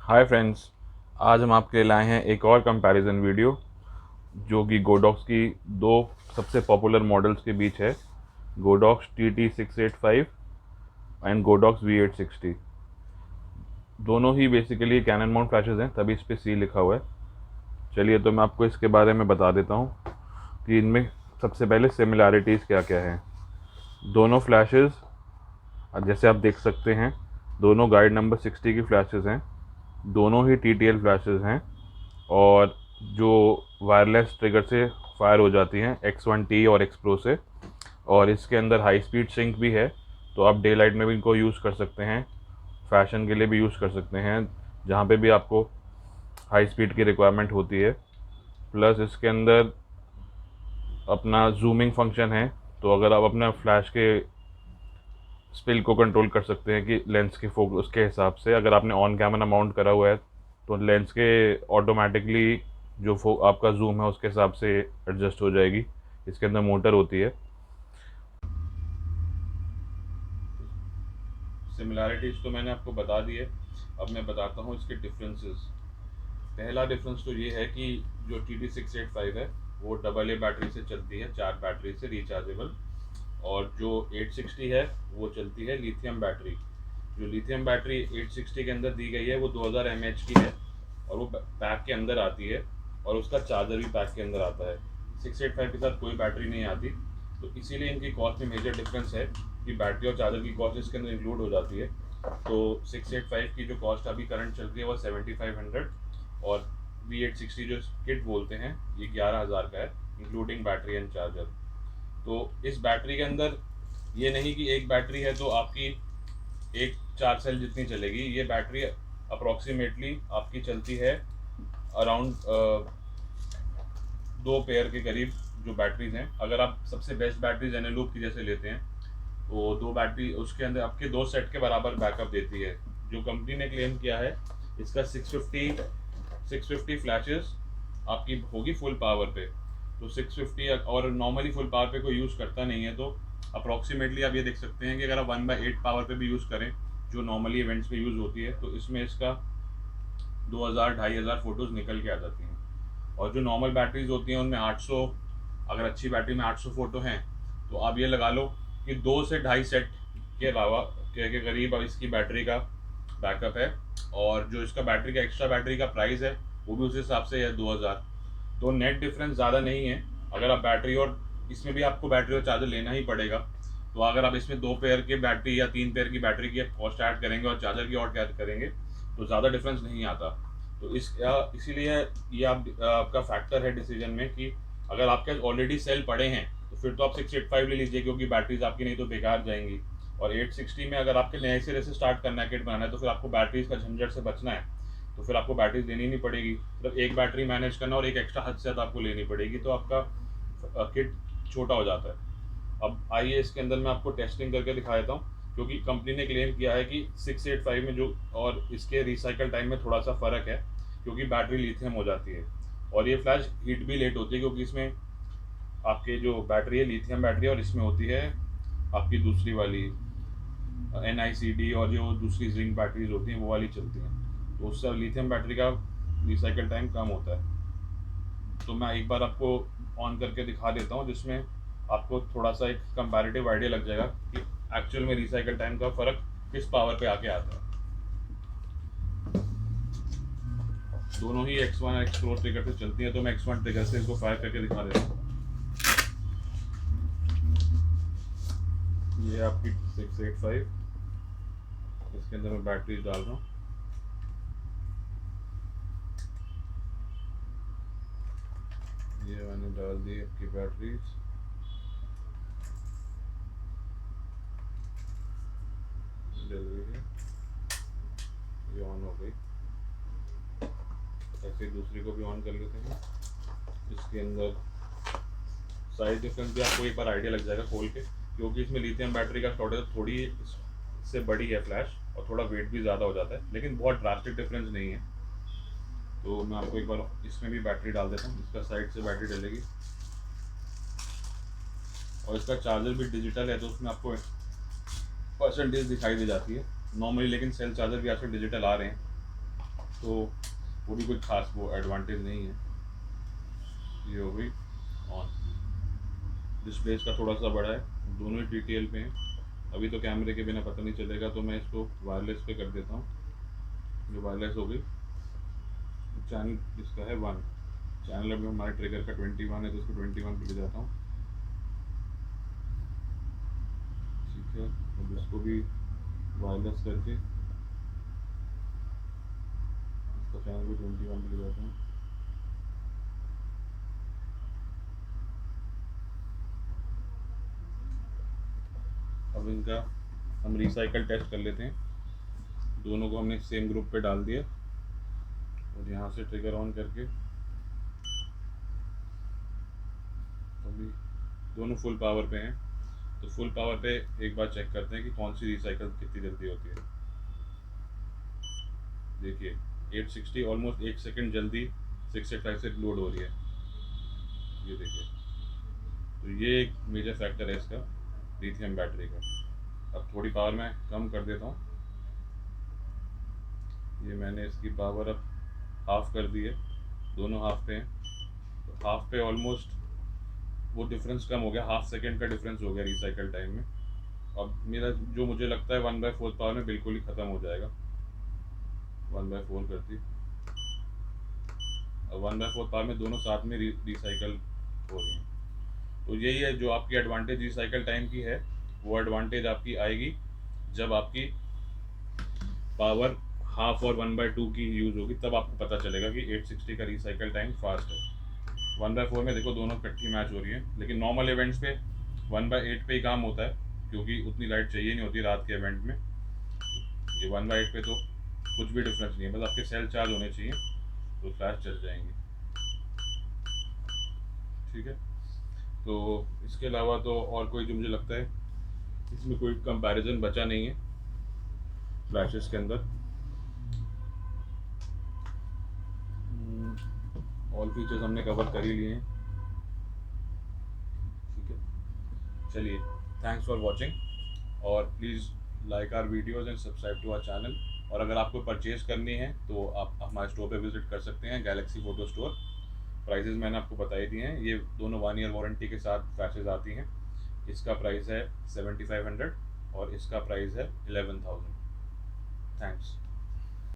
Hi friends, आज हम आपके लिए लाए हैं एक और कंपैरिजन वीडियो जो कि गोडॉक्स की दो सबसे पॉपुलर मॉडल्स के बीच है। Godox TT685 and Godox V860। दोनों ही बेसिकली कैनन माउंट फ्लैशेज़ हैं, तभी इस पे सी लिखा हुआ है। चलिए तो मैं आपको इसके बारे में बता देता हूँ कि इनमें सबसे पहले सिमिलैरिटीज़ क्या क्या हैं। दोनों फ्लैशेज़ जैसे आप देख सकते हैं, दोनों गाइड नंबर 60 की फ्लैशेज़ हैं। दोनों ही TTL फ्लैशेज़ हैं और जो वायरलेस ट्रिगर से फायर हो जाती हैं X1T और X Pro से। और इसके अंदर हाई स्पीड सिंक भी है, तो आप डे लाइट में भी इनको यूज़ कर सकते हैं, फैशन के लिए भी यूज़ कर सकते हैं, जहाँ पे भी आपको हाई स्पीड की रिक्वायरमेंट होती है। प्लस इसके अंदर अपना जूमिंग फंक्शन है, तो अगर आप अपना फ्लैश के स्पिल को कंट्रोल कर सकते हैं कि लेंस के फोकस के हिसाब से, अगर आपने ऑन कैमरा माउंट करा हुआ है तो लेंस के ऑटोमेटिकली जो आपका जूम है उसके हिसाब से एडजस्ट हो जाएगी। इसके अंदर मोटर होती है। सिमिलैरिटीज़ तो मैंने आपको बता दी है, अब मैं बताता हूँ इसके डिफरेंसेस। पहला डिफरेंस तो ये है कि जो TT685 है वो AA बैटरी से चलती है, 4 बैटरी से रिचार्जेबल। और जो 860 है वो चलती है लिथियम बैटरी। जो लिथियम बैटरी 860 के अंदर दी गई है वो 2000 mAh की है और वो पैक के अंदर आती है, और उसका चार्जर भी पैक के अंदर आता है। 685 के साथ कोई बैटरी नहीं आती, तो इसीलिए इनकी कॉस्ट में मेजर डिफरेंस है कि बैटरी और चार्जर की कॉस्ट इसके अंदर इंक्लूड हो जाती है। तो 685 की जो कॉस्ट अभी करंट चल रही है वो 7500, और V860 जो किट बोलते हैं ये 11,000 का है, इंक्लूडिंग बैटरी एंड चार्जर। तो इस बैटरी के अंदर ये नहीं कि एक बैटरी है तो आपकी एक 4 सेल जितनी चलेगी। ये बैटरी अप्रॉक्सीमेटली आपकी चलती है अराउंड 2 पेयर के करीब जो बैटरीज हैं। अगर आप सबसे बेस्ट बैटरीज एनेलूप की जैसे लेते हैं तो 2 बैटरी उसके अंदर आपके 2 सेट के बराबर बैकअप देती है। जो कंपनी ने क्लेम किया है इसका 650 फ्लैशेस आपकी होगी फुल पावर पे। तो 650, और नॉर्मली फुल पावर पे कोई यूज़ करता नहीं है, तो अप्रॉक्सीमेटली आप ये देख सकते हैं कि अगर आप 1/8 पावर पे भी यूज़ करें जो नॉर्मली इवेंट्स पे यूज़ होती है, तो इसमें इसका 2000-2500 फ़ोटोज़ निकल के आ जाती हैं। और जो नॉर्मल बैटरीज होती हैं उनमें 800, अगर अच्छी बैटरी में 800 फ़ोटो हैं तो आप ये लगा लो कि 2 से ढाई सेट के अलावा के करीब अब इसकी बैटरी का बैकअप है। और जो इसका बैटरी का एक्स्ट्रा बैटरी का प्राइस है वो भी उस हिसाब से है 2000। तो नेट डिफरेंस ज़्यादा नहीं है। अगर आप बैटरी, और इसमें भी आपको बैटरी और चार्जर लेना ही पड़ेगा, तो अगर आप इसमें 2 पेयर की बैटरी या 3 पेयर की बैटरी की कॉस्ट ऐड करेंगे और चार्जर की और ऐड करेंगे तो ज़्यादा डिफरेंस नहीं आता। तो इसीलिए ये आपका फैक्टर है डिसीजन में कि अगर आपके ऑलरेडी सेल पड़े हैं तो फिर तो आप 685 ले लीजिए, क्योंकि बैटरीज आपकी नहीं तो बेकार जाएंगी। और 860 में अगर आपके नए सिरे से स्टार्ट करना है, किट बनाना है, तो फिर आपको बैटरीज का झंझट से बचना है, तो फिर आपको बैटरीज लेनी नहीं पड़ेगी। मतलब एक बैटरी मैनेज करना और एक एक्स्ट्रा हद से ज़्यादा आपको लेनी पड़ेगी, तो आपका किट छोटा हो जाता है। अब आइए इसके अंदर मैं आपको टेस्टिंग करके दिखा देता हूँ, क्योंकि कंपनी ने क्लेम किया है कि 685 में जो और इसके रिसाइकल टाइम में थोड़ा सा फ़र्क है, क्योंकि बैटरी लिथियम हो जाती है। और ये फ्लैश हीट भी लेट होती है, क्योंकि इसमें आपके जो बैटरी है लिथियम बैटरी, और इसमें होती है आपकी दूसरी वाली NICD, और जो दूसरी जिंक बैटरीज होती हैं वो वाली चलती हैं, तो उससे लिथियम बैटरी का रिसाइकल टाइम कम होता है। तो मैं एक बार आपको ऑन करके दिखा देता हूँ, जिसमें आपको थोड़ा सा एक कंपैरेटिव आइडिया लग जाएगा कि एक्चुअल में रिसाइकल टाइम का फ़र्क किस पावर पे आके आता है। दोनों ही X1 और X Pro ट्रिगर से चलती है, तो मैं X1 ट्रिगर से इसको फायर करके दिखा देता हूँ। ये आपकी 685, इसके अंदर मैं बैटरी डाल रहा हूँ। ये मैंने डाल दी आपकी बैटरीज। जल रही है, ये ऑन हो गई। ऐसे दूसरी को भी ऑन कर लेते हैं। इसके अंदर साइज डिफरेंस भी आपको एक बार आइडिया लग जाएगा खोल के, क्योंकि इसमें लिथियम बैटरी का स्टोरेज थोड़ी इससे बड़ी है फ्लैश, और थोड़ा वेट भी ज़्यादा हो जाता है, लेकिन बहुत ड्रास्टिक डिफरेंस नहीं है। तो मैं आपको एक बार इसमें भी बैटरी डाल देता हूँ। इसका साइड से बैटरी डलेगी, और इसका चार्जर भी डिजिटल है, तो उसमें आपको परसेंटेज दिखाई दे जाती है नॉर्मली, लेकिन सेल चार्जर भी आजकल डिजिटल आ रहे हैं, तो वो भी कुछ खास वो एडवांटेज नहीं है। ये हो गई ऑन। डिस्प्ले इसका थोड़ा सा बड़ा है, दोनों ही TTL पे हैं। अभी तो कैमरे के बिना पता नहीं चलेगा, तो मैं इसको वायरलेस पे कर देता हूँ। ये वायरलेस हो गई। चैनल इसका है 1, चैनल अभी हमारे ट्रिगर का 21 है, तो इसको 21 पे ले जाता हूँ। ठीक है, अब इसको भी वायरलेस करके इसका चैनल भी 21 पे ले जाता हूँ। अब इनका हम रिसाइकल टेस्ट कर लेते हैं। दोनों को हमने सेम ग्रुप पे डाल दिया और यहाँ से ट्रिगर ऑन करके अभी दोनों फुल पावर पे हैं। तो फुल पावर पे एक बार चेक करते हैं कि कौन सी रिसाइकल कितनी जल्दी होती है। देखिए 860 ऑलमोस्ट 1 सेकंड जल्दी 685 से लोड हो रही है। ये देखिए, तो ये एक मेजर फैक्टर है इसका लिथियम बैटरी का। अब थोड़ी पावर मैं कम कर देता हूँ। ये मैंने इसकी पावर अब हाफ कर दी है, दोनों हाफ पे हैं। तो हाफ पे ऑलमोस्ट वो डिफरेंस कम हो गया, हाफ सेकंड का डिफरेंस हो गया रिसाइकल टाइम में। अब मेरा जो मुझे लगता है 1/4 पावर में बिल्कुल ही ख़त्म हो जाएगा। 1/4 कर दी। अब 1/4 पावर में दोनों साथ में रिसाइकल हो रही हैं। तो यही है जो आपकी एडवांटेज रिसाइकल टाइम की है। वो एडवांटेज आपकी आएगी जब आपकी पावर हाफ और 1/2 की यूज़ होगी, तब आपको पता चलेगा कि 860 का रिसाइकल टाइम फास्ट है। 1/4 में देखो दोनों इकट्ठी मैच हो रही है, लेकिन नॉर्मल इवेंट्स पे 1/8 पे ही काम होता है, क्योंकि उतनी लाइट चाहिए नहीं होती रात के इवेंट में। ये 1/8 पे तो कुछ भी डिफरेंस नहीं है, बस आपके सेल चार्ज होने चाहिए तो फ्लैश चल जाएंगे। ठीक है, तो इसके अलावा तो और कोई जो मुझे लगता है इसमें कोई कंपैरिजन बचा नहीं है फ्लैशेस के अंदर। ऑल फीचर्स हमने कवर कर ही लिए हैं। ठीक है, चलिए, थैंक्स फॉर वॉचिंग और please like our videos and subscribe to our channel. और अगर आपको परचेज़ करनी है तो आप हमारे स्टोर पे विजिट कर सकते हैं, गैलेक्सी फ़ोटो स्टोर। प्राइजेज़ मैंने आपको बता ही दिए हैं। ये दोनों 1 ईयर वारंटी के साथ फ्लैशेज़ आती हैं। इसका प्राइस है 7500 और इसका प्राइस है 11,000। थैंक्स।